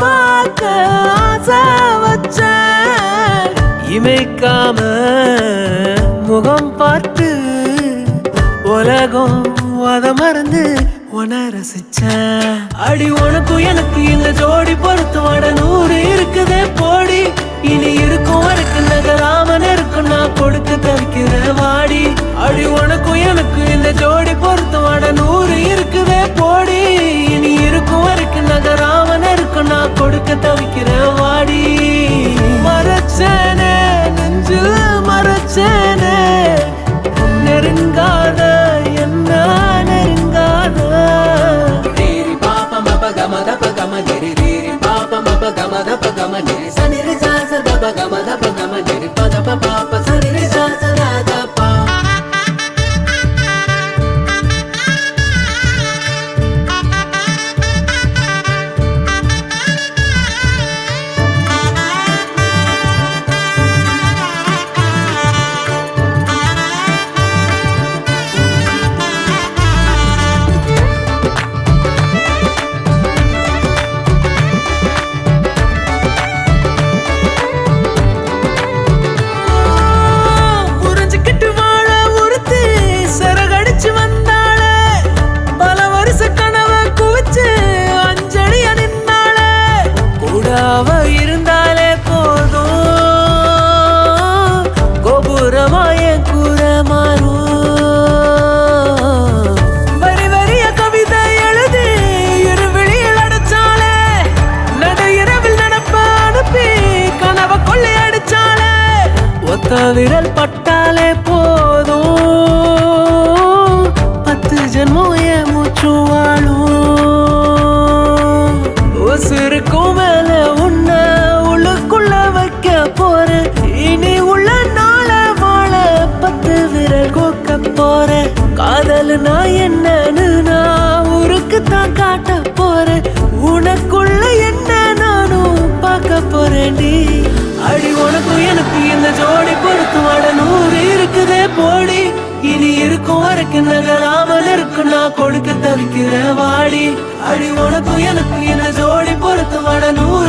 பார்க்க ஆசை வச்ச இமைக்காம முகம் பார்த்து உலகம் அத மறந்து உன ரசிச்சேன். அடி உனக்கும் எனக்கு இந்த ஜோடி பொருத்தமான 100 இருக்குதே போடி. இனி இருக்கும் வரைக்கும் நகராமன் இருக்கும் நான் கொடுக்க தவிக்கிறேன் வாடி. அடி உனக்கும் எனக்கு இந்த ஜோடி பொருத்தமான 100 இருக்குதே போடி. இனி இருக்கும் வரைக்கும் நகராமன் இருக்கும் நான் கொடுக்க தவிக்கிறேன் வாடி. மறைச்சேனே நெஞ்சில் மறைச்சேனே நெருங்காத என்ன நெருங்காத. ரேரி பாப்ப மப கம தப கம நெரி ரேரி பாப்ப மப கம தப கம நெரி சனிரி சாச தப கம தப கம நெரி பதப பாப்ப சனிரி சாச ராதபா. இருந்தாலே போதும் கோபுரமாய கூற மாறும். வரி வரிய கவிதை எழுதி இருவிழியில் அடைச்சாலே நடு இரவில் நடப்ப அனுப்பி கனவை கொள்ளை அடிச்சாலே ஒத்த விரல் பட்டாலே போதும் 10 ஜென்மம் என் மூச்சு வாழும். உசுருக்கும் மேல உன்ன உள்ளுக்குள்ள வைக்க போறேன். இனி உள்ள நாள வாழ 10 விரல் கோக்க போறேன். காதல் நான் என்னன்னு நான் ஊருக்கு தான் காட்ட போறேன். உனக்குள்ள என்ன நானும் பார்க்க போறேன்டி. அடி உனக்கும் எனக்கு இந்த ஜோடி பொருத்தமான 100 இருக்குதே போடி. இனி இருக்கும் வரைக்கும் நகராமல் இருக்கும் நான் கொடுக்க தவிக்கிறேன் வாடி. அடி உனக்கும் எனக்கு இந்த ஜோடி பொருத்தமான 100